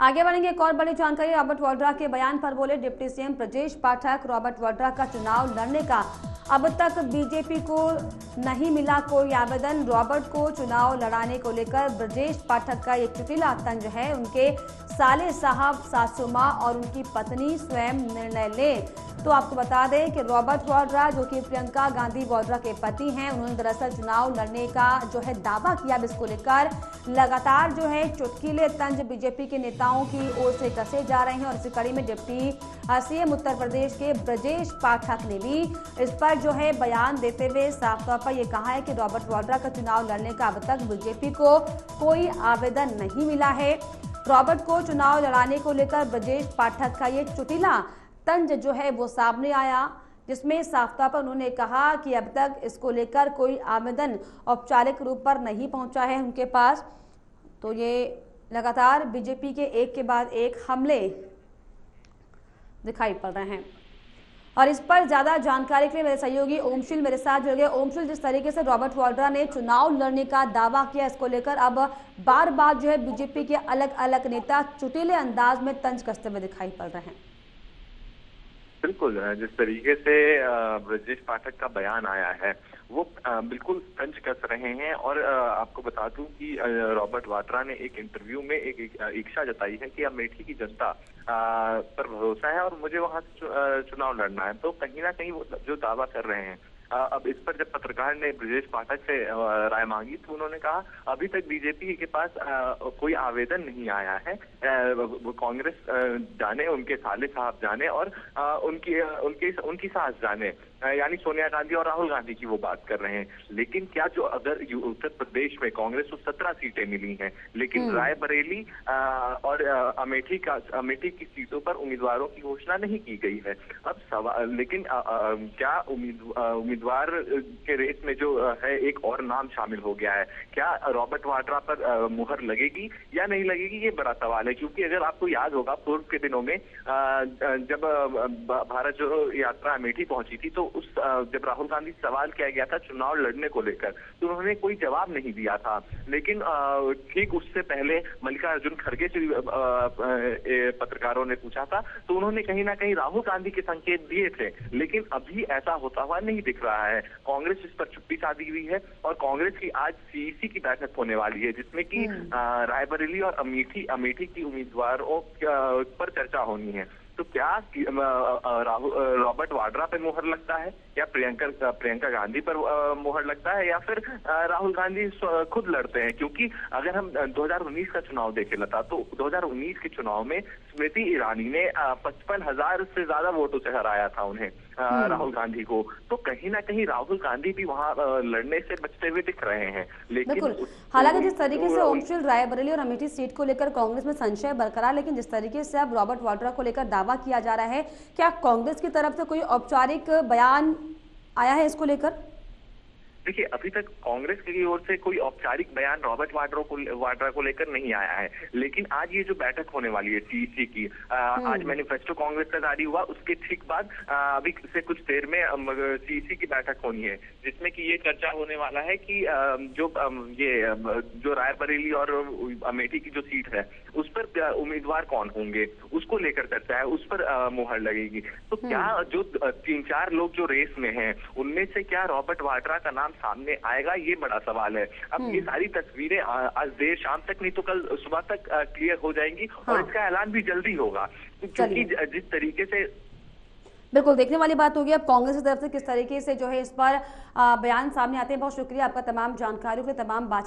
आगे बढ़ेंगे। एक और बड़ी जानकारी रॉबर्ट वाड्रा के बयान पर बोले deputy CM Brajesh Pathak. Robert Vadra का चुनाव लड़ने का अब तक बीजेपी को नहीं मिला कोई आवेदन। रॉबर्ट को चुनाव लड़ाने को लेकर ब्रजेश पाठक का एक चुटिला तंज है। उनके साले साहब, सासू मां और उनकी पत्नी स्वयं निर्णय लें। तो आपको बता दें कि रॉबर्ट वाड्रा जो कि प्रियंका गांधी वाड्रा के पति हैं, उन्होंने दरअसल चुनाव लड़ने का जो है दावा किया। इसको लेकर लगातार जो है चुटकीले तंज बीजेपी के नेताओं की ओर से कसे जा रहे हैं और इसी कड़ी में डिप्टी सीएम उत्तर प्रदेश के ब्रजेश पाठक ने भी इस पर जो है बयान देते हुए साफ तौर पर यह कहा है कि रॉबर्ट वाड्रा का चुनाव लड़ने का अब तक बीजेपी को कोई आवेदन नहीं मिला है। रॉबर्ट को चुनाव लड़ाने को लेकर ब्रजेश पाठक का ये चुटिला तंज जो है वो सामने आया, जिसमें साफ तौर पर उन्होंने कहा कि अब तक इसको लेकर कोई आवेदन औपचारिक रूप पर नहीं पहुंचा है उनके पास। तो ये लगातार बीजेपी के एक के बाद एक हमले दिखाई पड़ रहे हैं। और इस पर ज्यादा जानकारी के लिए मेरे सहयोगी ओमशिल मेरे साथ जुड़ गए। ओमशिल, जिस तरीके से रॉबर्ट वाड्रा ने चुनाव लड़ने का दावा किया, इसको लेकर अब बार बार जो है बीजेपी के अलग अलग नेता चुटीले अंदाज में तंज कसते हुए दिखाई पड़ रहे हैं। बिल्कुल, जिस तरीके से ब्रजेश पाठक का बयान आया है वो बिल्कुल तंज कस रहे हैं। और आपको बता दूं कि रॉबर्ट वाड्रा ने एक इंटरव्यू में एक इच्छा जताई है कि अमेठी की जनता पर भरोसा है और मुझे वहां चुनाव लड़ना है। तो कहीं ना कहीं वो जो दावा कर रहे हैं, अब इस पर जब पत्रकार ने ब्रजेश पाठक से राय मांगी तो उन्होंने कहा अभी तक बीजेपी के पास कोई आवेदन नहीं आया है। वो कांग्रेस जाने, उनके साले साहब जाने और उनकी सास जाने, यानी सोनिया गांधी और राहुल गांधी की वो बात कर रहे हैं। लेकिन क्या जो अगर उत्तर प्रदेश में कांग्रेस को 17 सीटें मिली हैं, लेकिन रायबरेली और अमेठी की सीटों पर उम्मीदवारों की घोषणा नहीं की गई है। अब सवाल, लेकिन क्या उम्मीदवार के रेस में जो है एक और नाम शामिल हो गया है, क्या रॉबर्ट वाड्रा पर मुहर लगेगी या नहीं लगेगी, ये बड़ा सवाल है। क्योंकि अगर आपको याद होगा पूर्व के दिनों में जब भारत जो यात्रा अमेठी पहुंची थी, तो जब राहुल गांधी से सवाल किया गया था चुनाव लड़ने को लेकर तो उन्होंने कोई जवाब नहीं दिया था। लेकिन ठीक उससे पहले मल्लिकार्जुन खड़गे से पत्रकारों ने पूछा था तो उन्होंने कहीं ना कहीं राहुल गांधी के संकेत दिए थे। लेकिन अभी ऐसा होता हुआ नहीं दिख रहा है। कांग्रेस इस पर चुप्पी साधी हुई है और कांग्रेस की आज सीईसी की बैठक होने वाली है, जिसमें कि रायबरेली और अमेठी की उम्मीदवारों पर चर्चा होनी है। तो क्या रॉबर्ट वाड्रा पर मुहर लगता है या प्रियंका गांधी पर मुहर लगता है या फिर राहुल गांधी खुद लड़ते हैं? क्योंकि अगर हम 2019 का चुनाव देखें लता, तो 2019 के चुनाव में स्मृति ईरानी ने 55,000 से ज्यादा वोटों से हराया था उन्हें, राहुल गांधी को। तो कहीं ना कहीं राहुल गांधी भी वहां लड़ने से बचते हुए दिख रहे हैं। लेकिन हालांकि जिस तरीके से ओमशिल रायबरेली और अमेठी सीट को लेकर कांग्रेस में संशय बरकरार, लेकिन जिस तरीके से अब रॉबर्ट वाड्रा को लेकर दावा किया जा रहा है, क्या कांग्रेस की तरफ से कोई औपचारिक बयान आया है इसको लेकर? देखिए, अभी तक कांग्रेस की ओर से कोई औपचारिक बयान रॉबर्ट वाड्रा को लेकर नहीं आया है। लेकिन आज ये जो बैठक होने वाली है सीईसी की, आज मैनिफेस्टो कांग्रेस का जारी हुआ, उसके ठीक बाद अभी से कुछ देर में सीईसी की बैठक होनी है, जिसमें कि ये चर्चा होने वाला है कि जो रायबरेली और अमेठी की जो सीट है उस पर उम्मीदवार कौन होंगे, उसको लेकर चर्चा है, उस पर मुहर लगेगी। तो क्या जो 3-4 लोग जो रेस में हैं उनमें से क्या रॉबर्ट वाड्रा का नाम सामने आएगा, ये बड़ा सवाल है। अब ये सारी तस्वीरें आज देर शाम तक नहीं तो कल सुबह तक क्लियर हो जाएंगी और इसका ऐलान भी जल्दी होगा। क्योंकि जिस तरीके से बिल्कुल देखने वाली बात होगी अब कांग्रेस की तरफ से किस तरीके से जो है इस पर बयान सामने आते हैं। बहुत शुक्रिया आपका तमाम जानकारियों के लिए, तमाम बातचीत